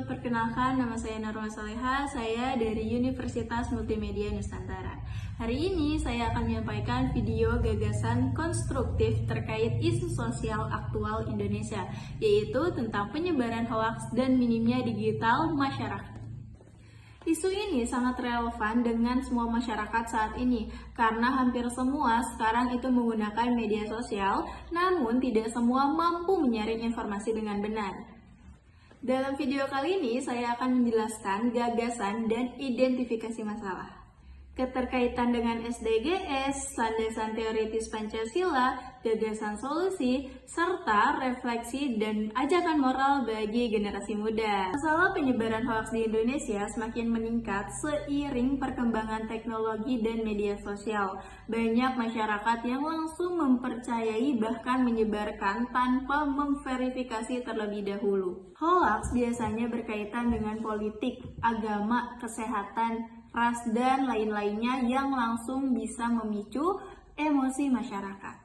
perkenalkan, nama saya Narwa Saleha, saya dari Universitas Multimedia Nusantara. Hari ini saya akan menyampaikan video gagasan konstruktif terkait isu sosial aktual Indonesia, yaitu tentang penyebaran hoaks dan minimnya digital masyarakat. Isu ini sangat relevan dengan semua masyarakat saat ini, karena hampir semua sekarang itu menggunakan media sosial, namun tidak semua mampu menyaring informasi dengan benar. Dalam video kali ini, saya akan menjelaskan gagasan dan identifikasi masalah. Keterkaitan dengan SDGs, landasan teoritis Pancasila, gagasan solusi, serta refleksi dan ajakan moral bagi generasi muda. Masalah penyebaran hoaks di Indonesia semakin meningkat seiring perkembangan teknologi dan media sosial. Banyak masyarakat yang langsung mempercayai bahkan menyebarkan tanpa memverifikasi terlebih dahulu. Hoaks biasanya berkaitan dengan politik, agama, kesehatan, ras, dan lain-lainnya yang langsung bisa memicu emosi masyarakat.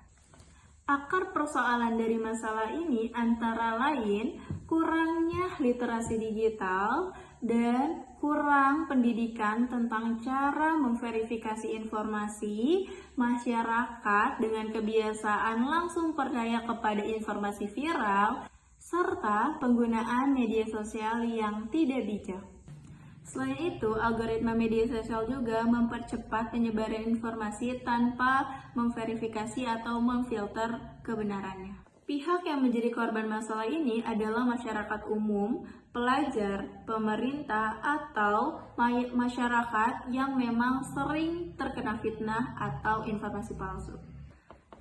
Akar persoalan dari masalah ini antara lain kurangnya literasi digital dan kurang pendidikan tentang cara memverifikasi informasi. Masyarakat dengan kebiasaan langsung percaya kepada informasi viral serta penggunaan media sosial yang tidak bijak. Selain itu, algoritma media sosial juga mempercepat penyebaran informasi tanpa memverifikasi atau memfilter kebenarannya. Pihak yang menjadi korban masalah ini adalah masyarakat umum, pelajar, pemerintah, atau masyarakat yang memang sering terkena fitnah atau informasi palsu.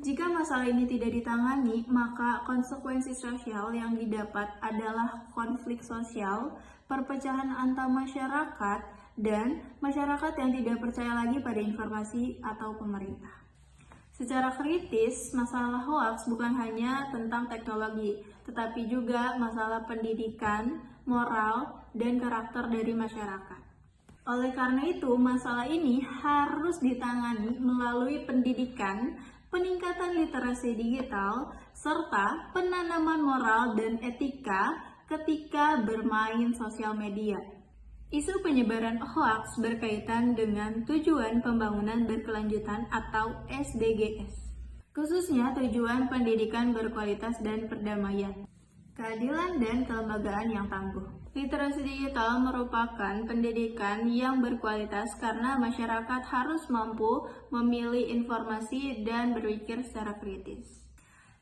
Jika masalah ini tidak ditangani, maka konsekuensi sosial yang didapat adalah konflik sosial, perpecahan antar masyarakat, dan masyarakat yang tidak percaya lagi pada informasi atau pemerintah. Secara kritis, masalah hoaks bukan hanya tentang teknologi, tetapi juga masalah pendidikan, moral, dan karakter dari masyarakat. Oleh karena itu, masalah ini harus ditangani melalui pendidikan, peningkatan literasi digital, serta penanaman moral dan etika ketika bermain sosial media. Isu penyebaran hoaks berkaitan dengan tujuan pembangunan berkelanjutan atau SDGs, khususnya tujuan pendidikan berkualitas dan perdamaian, keadilan dan kelembagaan yang tangguh. Literasi digital merupakan pendidikan yang berkualitas karena masyarakat harus mampu memilih informasi dan berpikir secara kritis.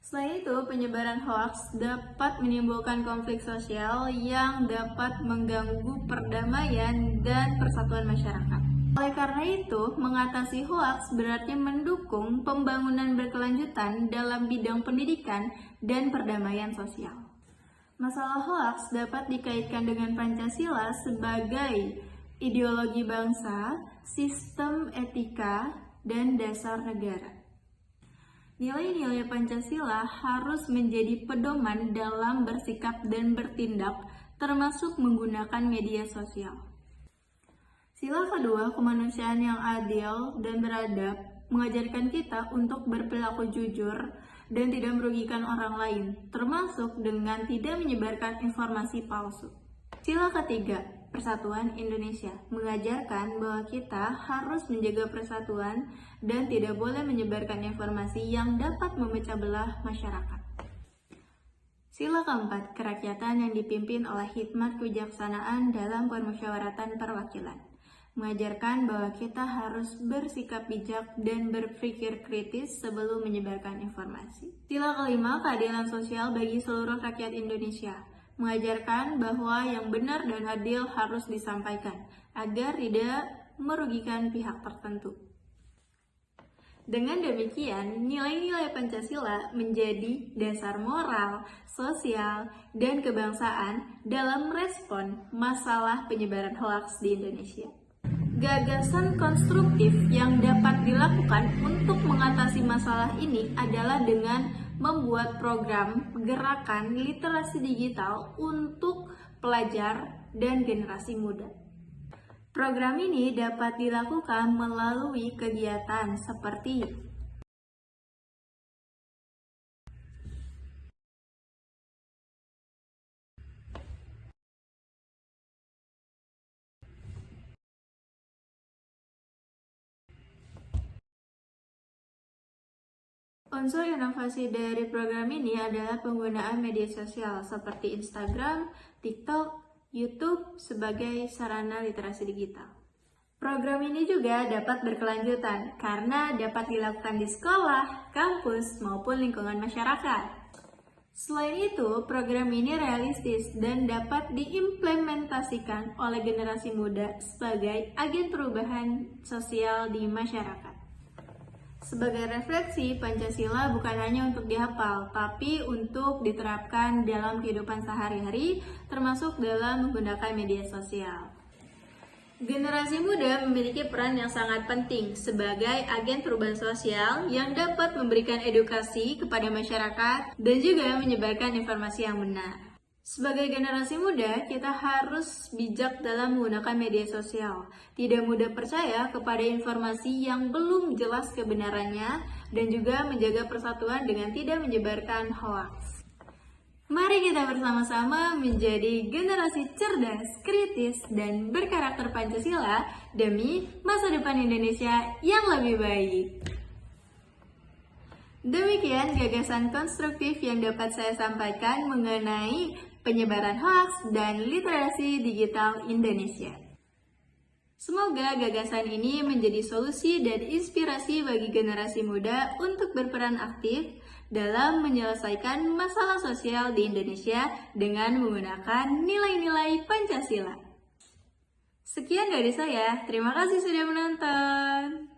Selain itu, penyebaran hoaks dapat menimbulkan konflik sosial yang dapat mengganggu perdamaian dan persatuan masyarakat. Oleh karena itu, mengatasi hoaks berarti mendukung pembangunan berkelanjutan dalam bidang pendidikan dan perdamaian sosial. Masalah hoaks dapat dikaitkan dengan Pancasila sebagai ideologi bangsa, sistem etika, dan dasar negara. Nilai-nilai Pancasila harus menjadi pedoman dalam bersikap dan bertindak, termasuk menggunakan media sosial. Sila kedua, kemanusiaan yang adil dan beradab, mengajarkan kita untuk berperilaku jujur dan tidak merugikan orang lain, termasuk dengan tidak menyebarkan informasi palsu. Sila ketiga, persatuan Indonesia, mengajarkan bahwa kita harus menjaga persatuan dan tidak boleh menyebarkan informasi yang dapat memecah belah masyarakat. Sila keempat, kerakyatan yang dipimpin oleh hikmat kebijaksanaan dalam permusyawaratan perwakilan, mengajarkan bahwa kita harus bersikap bijak dan berpikir kritis sebelum menyebarkan informasi. Sila kelima, keadilan sosial bagi seluruh rakyat Indonesia, mengajarkan bahwa yang benar dan adil harus disampaikan agar tidak merugikan pihak tertentu. Dengan demikian, nilai-nilai Pancasila menjadi dasar moral, sosial, dan kebangsaan dalam respon masalah penyebaran hoaks di Indonesia. Gagasan konstruktif yang dapat dilakukan untuk mengatasi masalah ini adalah dengan membuat program gerakan literasi digital untuk pelajar dan generasi muda. Program ini dapat dilakukan melalui kegiatan seperti Unsur inovasi dari program ini adalah penggunaan media sosial seperti Instagram, TikTok, YouTube sebagai sarana literasi digital. Program ini juga dapat berkelanjutan karena dapat dilakukan di sekolah, kampus, maupun lingkungan masyarakat. Selain itu, program ini realistis dan dapat diimplementasikan oleh generasi muda sebagai agen perubahan sosial di masyarakat. Sebagai refleksi, Pancasila bukan hanya untuk dihafal, tapi untuk diterapkan dalam kehidupan sehari-hari, termasuk dalam menggunakan media sosial. Generasi muda memiliki peran yang sangat penting sebagai agen perubahan sosial yang dapat memberikan edukasi kepada masyarakat dan juga menyebarkan informasi yang benar. Sebagai generasi muda, kita harus bijak dalam menggunakan media sosial. Tidak mudah percaya kepada informasi yang belum jelas kebenarannya dan juga menjaga persatuan dengan tidak menyebarkan hoaks. Mari kita bersama-sama menjadi generasi cerdas, kritis, dan berkarakter Pancasila demi masa depan Indonesia yang lebih baik. Demikian gagasan konstruktif yang dapat saya sampaikan mengenai penyebaran hoaks dan literasi digital Indonesia. Semoga gagasan ini menjadi solusi dan inspirasi bagi generasi muda untuk berperan aktif dalam menyelesaikan masalah sosial di Indonesia dengan menggunakan nilai-nilai Pancasila. Sekian dari saya, terima kasih sudah menonton.